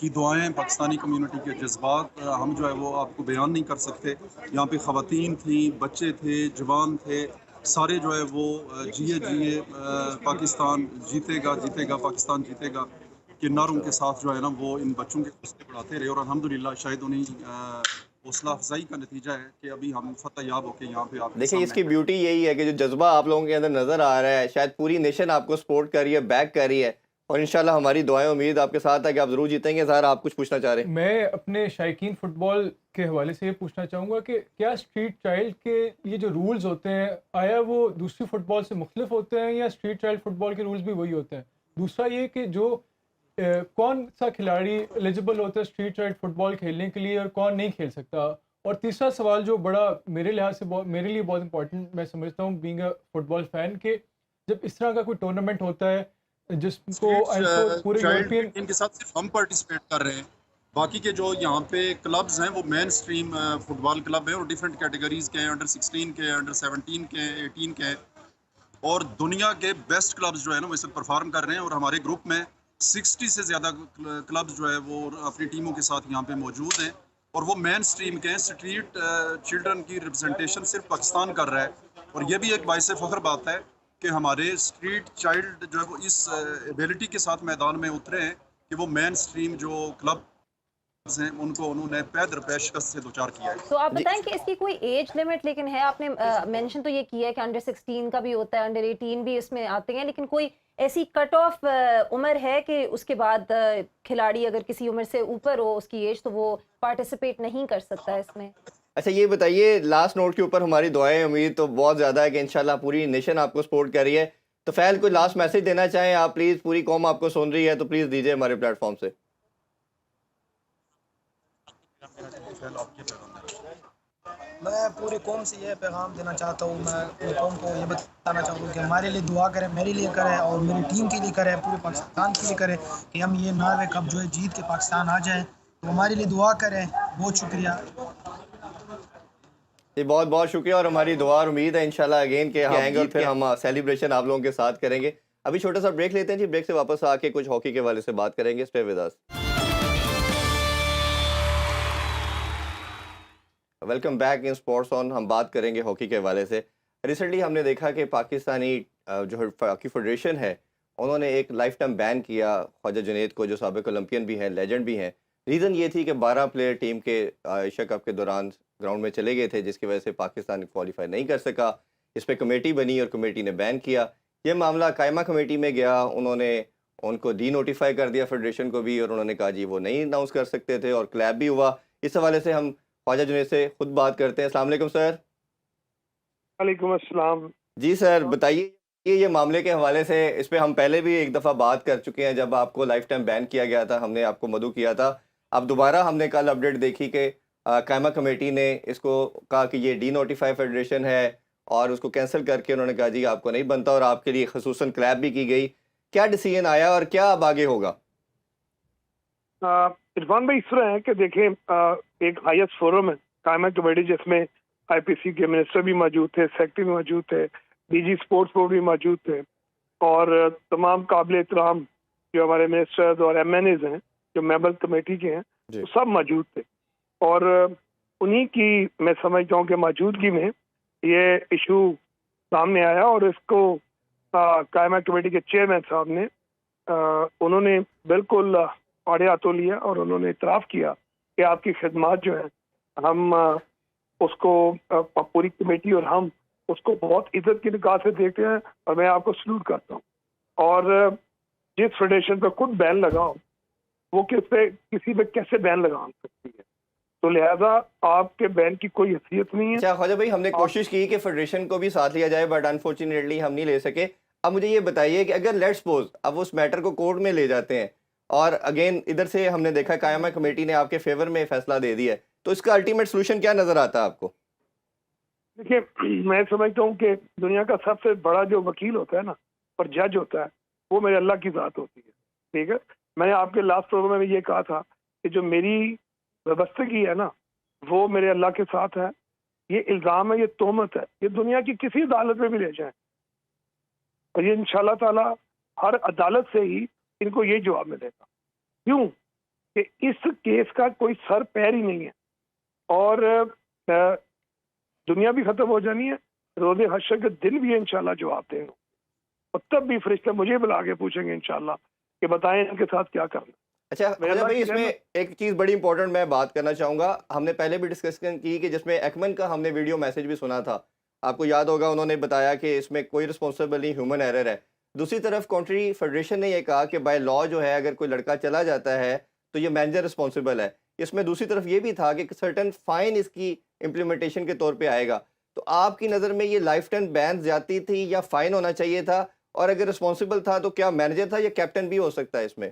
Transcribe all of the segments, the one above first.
کی دعائیں، پاکستانی کمیونٹی کے جذبات ہم جو ہے وہ آپ کو بیان نہیں کر سکتے. یہاں پہ خواتین تھیں، بچے تھے، جوان تھے، سارے جو ہے وہ جیے پاکستان جیتے گا پاکستان جیتے گا کے نعروں کے ساتھ جو ہے نا وہ ان بچوں کے حوصلے بڑھاتے رہے. اور الحمدللہ شاید انہیں حوصلہ افزائی کا نتیجہ ہے کہ ابھی ہم فتح یاب ہو کے یہاں پہ آپ کے دیکھیں اس سامنے کی بیوٹی یہی ہے کہ جو جذبہ آپ لوگوں کے اندر نظر آ رہا ہے، شاید پوری نیشن آپ کو سپورٹ کر رہی ہے، بیک کر رہی ہے، اور انشاءاللہ ہماری دعائیں امید آپ کے ساتھ ہے کہ آپ ضرور جیتیں گے. ظاہر آپ کچھ پوچھنا چاہ رہے ہیں؟ میں اپنے شائقین فٹ بال کے حوالے سے یہ پوچھنا چاہوں گا کہ کیا اسٹریٹ چائلڈ کے یہ جو رولز ہوتے ہیں آیا وہ دوسری فٹ بال سے مختلف ہوتے ہیں یا اسٹریٹ چائلڈ فٹ بال کے رولز بھی وہی ہوتے ہیں؟ دوسرا یہ کہ جو کون سا کھلاڑی ایلیجیبل ہوتا ہے اسٹریٹ چائلڈ فٹ بال کھیلنے کے لیے اور کون نہیں کھیل سکتا؟ اور تیسرا سوال جو بڑا میرے لحاظ سے میرے لیے بہت امپورٹنٹ میں سمجھتا ہوں being a football fan, کہ جب اس طرح کا کوئی ٹورنامنٹ ہوتا ہے جس کو پورے یورپین ان کے ساتھ صرف ہم پارٹیسپیٹ کر رہے ہیں. باقی کے جو یہاں پہ کلبز ہیں وہ مین سٹریم فٹ بال کلب ہیں اور ڈیفرنٹ کیٹیگریز کے ہیں، انڈر 16 کے، انڈر 17 کے، 18 کے، اور دنیا کے بیسٹ کلبز جو ہے نا وہ اس وقت پرفارم کر رہے ہیں. اور ہمارے گروپ میں 60 سے زیادہ کلبز جو ہے وہ اپنی ٹیموں کے ساتھ یہاں پہ موجود ہیں اور وہ مین سٹریم کے ہیں. اسٹریٹ چلڈرن کی ریپرزنٹیشن صرف پاکستان کر رہا ہے اور یہ بھی ایک باعث فخر بات ہے کہ ہمارے اسٹریٹ چائلڈ جو ہے وہ اس ایبیلٹی کے ساتھ میدان میں اترے ہیں کہ وہ مین سٹریم جو کلبز ہیں ان کو انہوں نے پے در پے شکست سے دوچار کیا ہے. تو آپ بتائیں کہ اس کی کوئی ایج لیمٹ لیکن ہے؟ آپ نے مینشن تو یہ کیا ہے کہ انڈر 16 کا بھی ہوتا ہے، انڈر 18 بھی اس میں آتے ہیں، لیکن کوئی ایسی کٹ آف عمر ہے کہ اس کے بعد کھلاڑی اگر کسی عمر سے اوپر ہو اس کی ایج تو وہ پارٹیسپیٹ نہیں کر سکتا ہے اس میں؟ اچھا یہ بتائیے، لاسٹ نوٹ کے اوپر ہماری دعائیں امید تو بہت زیادہ ہے کہ انشاءاللہ پوری نیشن آپ کو سپورٹ کر رہی ہے. تو فیل کوئی لاسٹ میسج دینا چاہیں آپ پلیز؟ پوری قوم آپ کو سن رہی ہے تو پلیز دیجیے ہمارے پلیٹ فارم سے. میں پورے قوم سے یہ پیغام دینا چاہتا ہوں، میں پوری قوم کو یہ بتانا چاہوں گا کہ ہمارے لیے دعا کریں، میرے لیے کریں اور میری ٹیم کے لیے کریں، پورے پاکستان کے لیے کریں کہ ہم یہ ناروے کپ جو ہے جیت کے پاکستان آ جائیں. تو ہمارے لیے دعا کریں. بہت شکریہ. جی بہت بہت شکریہ، اور ہماری دعا اور امید ہے انشاءاللہ اگین کہ ہم آئیں گے اور پھر ہم سیلیبریشن آپ لوگوں کے ساتھ کریں گے. ابھی چھوٹا سا بریک لیتے ہیں جی، بریک سے واپس آ کے کچھ ہاکی کے حوالے سے بات کریں گے. Stay with us. Welcome back in sports on. ہم بات کریں گے ہاکی کے حوالے سے. ریسنٹلی ہم نے دیکھا کہ پاکستانی جو ہاکی فیڈریشن ہے انہوں نے ایک لائف ٹائم بین کیا خواجہ جنید کو، جو سابق اولمپئن بھی ہیں، لیجنڈ بھی ہیں. ریزن یہ تھی کہ 12 پلیئر ٹیم کے ایشیا کپ کے دوران گراؤنڈ میں چلے گئے تھے، جس کی وجہ سے پاکستان کوالیفائی نہیں کر سکا. اس پہ کمیٹی بنی اور کمیٹی نے بین کیا. یہ معاملہ قائمہ کمیٹی میں گیا، انہوں نے ان کو ڈی نوٹیفائی کر دیا فیڈریشن کو بھی، اور انہوں نے کہا جی وہ نہیں اناؤنس کر سکتے تھے، اور کلیب بھی ہوا. اس حوالے سے ہم خواجہ جنید سے خود بات کرتے ہیں. السلام علیکم سر. وعلیکم السلام. جی سر بتائیے یہ معاملے کے حوالے سے، اس پہ ہم پہلے بھی ایک دفعہ بات کر چکے ہیں جب آپ کو لائف ٹائم بین کیا گیا تھا، ہم نے آپ کو مدعو کیا تھا. اب دوبارہ ہم نے کل اپڈیٹ دیکھی کہ قائمہ کمیٹی نے اس کو کہا کہ یہ ڈی نوٹیفائی فیڈریشن ہے اور اس کو کینسل کر کے انہوں نے کہا جی آپ کو نہیں بنتا، اور آپ کے لیے خصوصاً کلیب بھی کی گئی. کیا ڈیسیژن آیا اور کیا اب آگے ہوگا؟ عرفان بھائی اس طرح ہے کہ دیکھیں ایک ہائیسٹ فورم ہے قائمہ کمیٹی، جس میں آئی پی سی کے منسٹر بھی موجود تھے، سیکرٹری بھی موجود تھے، ڈی جی اسپورٹس بورڈ بھی موجود تھے، اور تمام قابل احترام جو ہمارے منسٹرز اور ایم این ایز ہیں جو ممبر کمیٹی کے ہیں وہ سب موجود تھے. اور انہی کی میں سمجھتا ہوں کہ موجودگی میں یہ ایشو سامنے آیا، اور اس کو قائمہ کمیٹی کے چیئرمین صاحب نے انہوں نے بالکل آڑے ہاتھوں لیا اور انہوں نے اعتراف کیا کہ آپ کی خدمات جو ہیں ہم اس کو پوری کمیٹی اور ہم اس کو بہت عزت کی نگاہ سے دیکھتے ہیں، اور میں آپ کو سلوٹ کرتا ہوں. اور جس فیڈریشن پہ خود بین لگاؤ وہ کسی پہ کیسے بین لگا سکتی ہے؟ تو لہذا آپ کے بین کی کوئی حیثیت نہیں ہے. اچھا خواجہ بھائی، ہم نے کوشش کی کہ فیڈریشن کو بھی ساتھ لیا جائے، بٹ انفارچونیٹلی ہم نہیں لے سکے. اب مجھے یہ بتائیے کہ اگر لیٹ سپوز اب اس میٹر کو کورٹ میں لے جاتے ہیں اور اگین ادھر سے ہم نے دیکھا قائمہ کمیٹی نے آپ کے فیور میں فیصلہ دے دیا ہے، تو اس کا الٹیمیٹ سولوشن کیا نظر آتا ہے آپ کو؟ دیکھیے میں سمجھتا ہوں کہ دنیا کا سب سے بڑا جو وکیل ہوتا ہے نا اور جج ہوتا ہے وہ میرے اللہ کی ذات ہوتی ہے. ٹھیک ہے، میں نے آپ کے لاسٹ پروگرام میں یہ کہا تھا کہ جو میری وابستگی ہے نا وہ میرے اللہ کے ساتھ ہے. یہ الزام ہے، یہ تہمت ہے، یہ دنیا کی کسی عدالت میں بھی لے جائیں اور یہ انشاءاللہ تعالی ہر عدالت سے ہی ان کو یہ جواب ملے گا. کیوں کہ اس کیس کا کوئی سر پیر ہی نہیں ہے، اور دنیا بھی ختم ہو جانی ہے، روز حشر کے دن بھی انشاءاللہ جواب دیں گے، اور تب بھی فرشتے مجھے بلا کے پوچھیں گے انشاءاللہ کہ بتائیں ان کے ساتھ کیا کرنا۔ اچھا میرے خواجہ اللہ بھائی، کی اس میں رحمت- ایک چیز بڑی امپورٹنٹ میں بات کرنا چاہوں گا، ہم نے پہلے بھی ڈسکشن کی کہ جس میں ایکمن کا ہم نے ویڈیو میسج بھی سنا تھا، آپ کو یاد ہوگا انہوں نے بتایا کہ اس میں کوئی رسپانسبل نہیں، ہیومن ایرر ہے۔ دوسری طرف کونٹری فیڈریشن نے یہ کہا کہ بائی لا جو ہے اگر کوئی لڑکا چلا جاتا ہے تو یہ مینیجر رسپانسبل ہے۔ اس میں دوسری طرف یہ بھی تھا کہ سرٹن فائن اس کی امپلیمنٹیشن کے طور پہ آئے گا، تو آپ کی نظر میں یہ لائف ٹائم بین زیادتی تھی یا فائن ہونا چاہیے تھا، اور اگر رسپانسبل تھا تو کیا مینیجر تھا یا کیپٹن بھی ہو سکتا ہے اس میں؟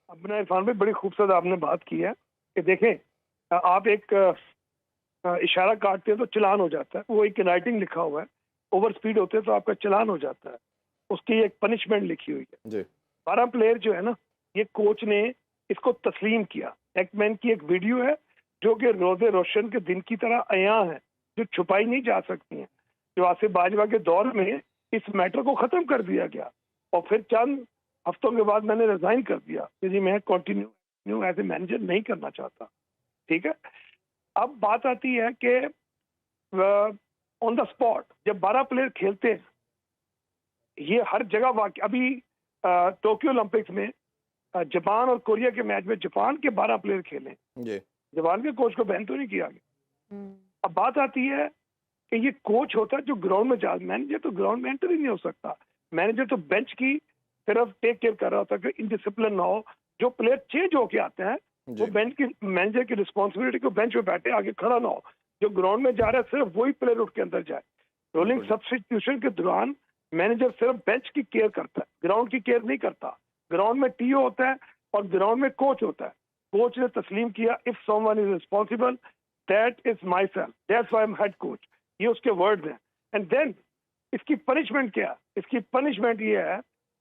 اپنا عرفان بھائی بڑی خوبصورت آپ نے بات کی ہے کہ دیکھیں آپ ایک اشارہ کاٹتے ہیں تو چلان ہو جاتا ہے، وہ ایک رائٹنگ لکھا ہوا ہے، اوور سپیڈ ہوتے ہیں تو آپ کا چلان ہو جاتا ہے، اس کی ایک پنشمنٹ لکھی ہوئی ہے۔ جی 12 پلیئر جو ہے نا، یہ کوچ نے اس کو تسلیم کیا۔ ایک مین کی ایک ویڈیو ہے جو کہ روز روشن کے دن کی طرح عیاں ہے، جو چھپائی نہیں جا سکتی ہیں، جو آصف باجوہ کے دور میں اس میٹر کو ختم کر دیا گیا، اور پھر چند ہفتوں کے بعد میں نے ریزائن کر دیا کہ جی میں کنٹینیو ایز اے مینیجر نہیں کرنا چاہتا، ٹھیک ہے۔ اب بات آتی ہے کہ آن دا اسپاٹ جب 12 پلیئر کھیلتے ہیں، یہ ہر جگہ واقع، ابھی ٹوکیو اولمپکس میں جاپان اور کوریا کے میچ میں جاپان کے 12 پلیئر کھیلے، جی جاپان کے کوچ کو بین تو نہیں کیا گیا۔ اب بات آتی ہے کہ یہ کوچ ہوتا ہے جو گراؤنڈ میں جا، مینیجر تو گراؤنڈ میں انٹر ہی نہیں ہو سکتا، مینیجر تو بینچ کی صرف ٹیک کیئر کر رہا ہوتا ہے کہ انڈسپلن نہ ہو، جو پلیئر چینج ہو کے آتے ہیں وہ بینچ کی، مینیجر کی رسپانسبلٹی کو بینچ پہ بیٹھے آگے کھڑا نہ ہو، جو گراؤنڈ میں جا رہا ہے صرف وہی پلیئر اٹھ کے اندر جائے۔ رولنگ سبسٹیٹیوشن کے دوران مینیجر صرف بینچ کی کیئر کرتا ہے، گراؤنڈ کی کیئر نہیں کرتا۔ گراؤنڈ میں ٹی او ہوتا ہے اور گراؤنڈ میں کوچ ہوتا ہے، کوچ نے تسلیم کیا if someone is responsible that is myself, that's why I'm head coach, یہ اس کے ورڈز ہیں۔ اینڈ دین اس کی پنشمنٹ کیا؟ اس کی پنشمنٹ یہ ہے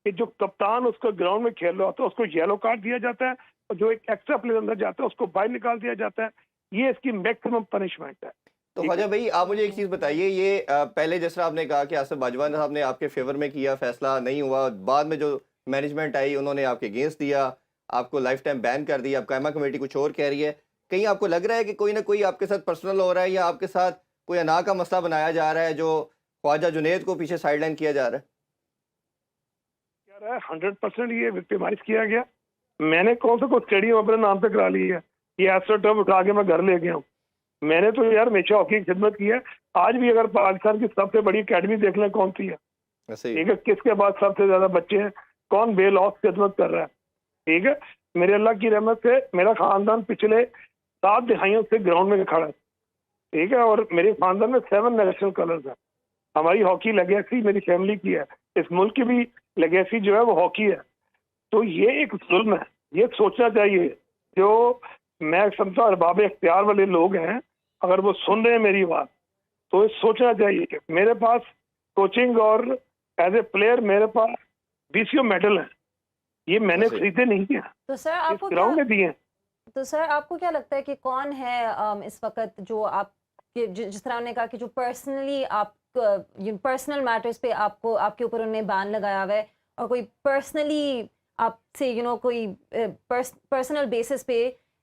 کہ جو کپتان اس کو گراؤنڈ میں کھیل رہا ہوتا ہے اس کو یلو کارڈ دیا جاتا ہے، اور جو ایک ایکسٹرا پلیئر اندر جاتا ہے اس کو باہر نکال دیا جاتا ہے، یہ اس کی میکسیمم پنشمنٹ ہے۔ تو خواجہ بھائی آپ مجھے ایک چیز بتائیے، یہ پہلے جس طرح آپ نے کہا کہ آصف باجوہ صاحب نے آپ کے فیور میں کیا، فیصلہ نہیں ہوا، بعد میں جو مینجمنٹ آئی انہوں نے آپ کے اگینسٹ دیا، آپ کو لائف ٹائم بین کر دیا، اب قائمہ کمیٹی کچھ اور کہہ رہی ہے، کہیں آپ کو لگ رہا ہے کہ کوئی نہ کوئی آپ کے ساتھ پرسنل ہو رہا ہے یا آپ کے ساتھ کوئی انا کا مسئلہ بنایا جا رہا ہے جو خواجہ جنید کو پیچھے سائڈ لائن کیا جا رہا ہے؟ 100% یہ وکٹیمائز کیا گیا۔ میں نے کون سا کوئی اسٹیڈیم اپنے نام پہ کرا لی ہے، یہ ایسٹرو ٹرف اٹھا کے میں گھر لے گیا ہوں؟ میں نے تو یار ہمیشہ ہاکی کی خدمت کی ہے۔ آج بھی اگر پاکستان کی سب سے بڑی اکیڈمی دیکھ لیں کون سی ہے، ایسے ہی ٹھیک ہے، کس کے بعد سب سے زیادہ بچے ہیں، کون بے لوس خدمت کر رہا ہے، ٹھیک ہے۔ میرے اللہ کی رحمت سے میرا خاندان پچھلے 7 دہائیوں سے گراؤنڈ میں کھڑا ہے، ٹھیک ہے، اور میرے خاندان میں 7 نیشنل کلرز ہیں۔ ہماری ہاکی لیگیسی میری فیملی کی ہے، اس ملک کی بھی لیگیسی جو ہے وہ ہاکی ہے۔ تو یہ ایک ظلم ہے، یہ سوچنا چاہیے، جو میں سمجھتا ہوں ارباب اختیار والے لوگ ہیں، اگر وہ سن رہے ہیں میری بات تو یہ سوچنا چاہیے کہ میرے پاس کوچنگ اور ایز اے پلیئر میرے پاس BCO میڈل ہیں، یہ میں نے خریدے نہیں ہیں، تو سر آپ کو گراؤنڈ میں دیے ہیں۔ تو سر آپ کو کیا لگتا ہے کہ کون ہے اس وقت جو آپ کے جس طرح نے کہا کہ جو پرسنلی آپ پرسنل میٹرز پہ آپ کو آپ کے اوپر انہوں نے بین لگایا ہوا ہے، اور کوئی پرسنلی آپ سے کوئی پرسنل بیسس پہ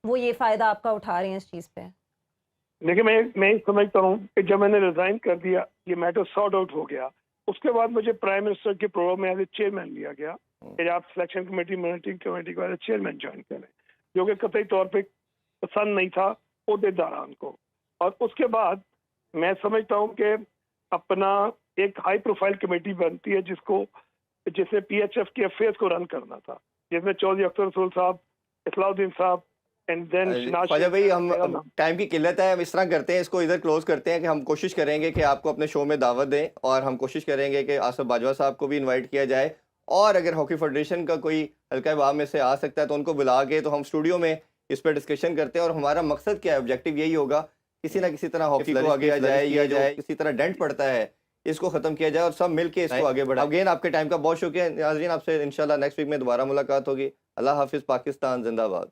وہ یہ فائدہ آپ کا اٹھا رہے ہیں اس چیز پہ؟ دیکھیں میں سمجھتا ہوں کہ جب میں نے ریزائن کر دیا، یہ میٹر سارٹ آؤٹ ہو گیا، اس کے بعد مجھے پرائم منسٹر کے پروگرام میں ایز اے چیئرمین لیا گیا کہ آپ سلیکشن کمیٹی مانیٹرنگ کمیٹی کو ایز اے چیئرمین جوائن کریں، جو کہ قطعی طور پہ پسند نہیں تھا عہدے داران کو۔ اور اس کے بعد میں سمجھتا ہوں کہ اپنا ایک ہائی پروفائل کمیٹی بنتی ہے جسے PHF کے افیئرس کو رن کرنا تھا، جس میں چودھری اختر رسول صاحب، اصلاح الدین صاحب، اینڈ دین خواجہ بھائی ہم ٹائم کی قلت ہے، ہم اس طرح کرتے ہیں، اس کو ادھر کلوز کرتے ہیں کہ ہم کوشش کریں گے کہ آپ کو اپنے شو میں دعوت دیں، اور ہم کوشش کریں گے کہ آصف باجوہ صاحب کو بھی انوائٹ کیا جائے، اور اگر ہاکی فیڈریشن کا کوئی حلقہ عوام میں سے آ سکتا ہے تو ان کو بلا کے تو ہم اسٹوڈیو میں اس پہ ڈسکشن کرتے ہیں، اور ہمارا مقصد کیا ہے، آبجیکٹیو یہی ہوگا کسی نہ کسی طرح ہاکی کو آگے جائے یا جو کسی طرح ڈینٹ پڑتا ہے اس کو ختم کیا جائے، اور سب مل کے اس کو آگے بڑھائیں۔ اگین آپ کے ٹائم کا بہت شکریہ ناظرین، آپ سے انشاءاللہ نیکسٹ ویک میں دوبارہ ملاقات ہوگی۔ اللہ حافظ، پاکستان زندہ باد۔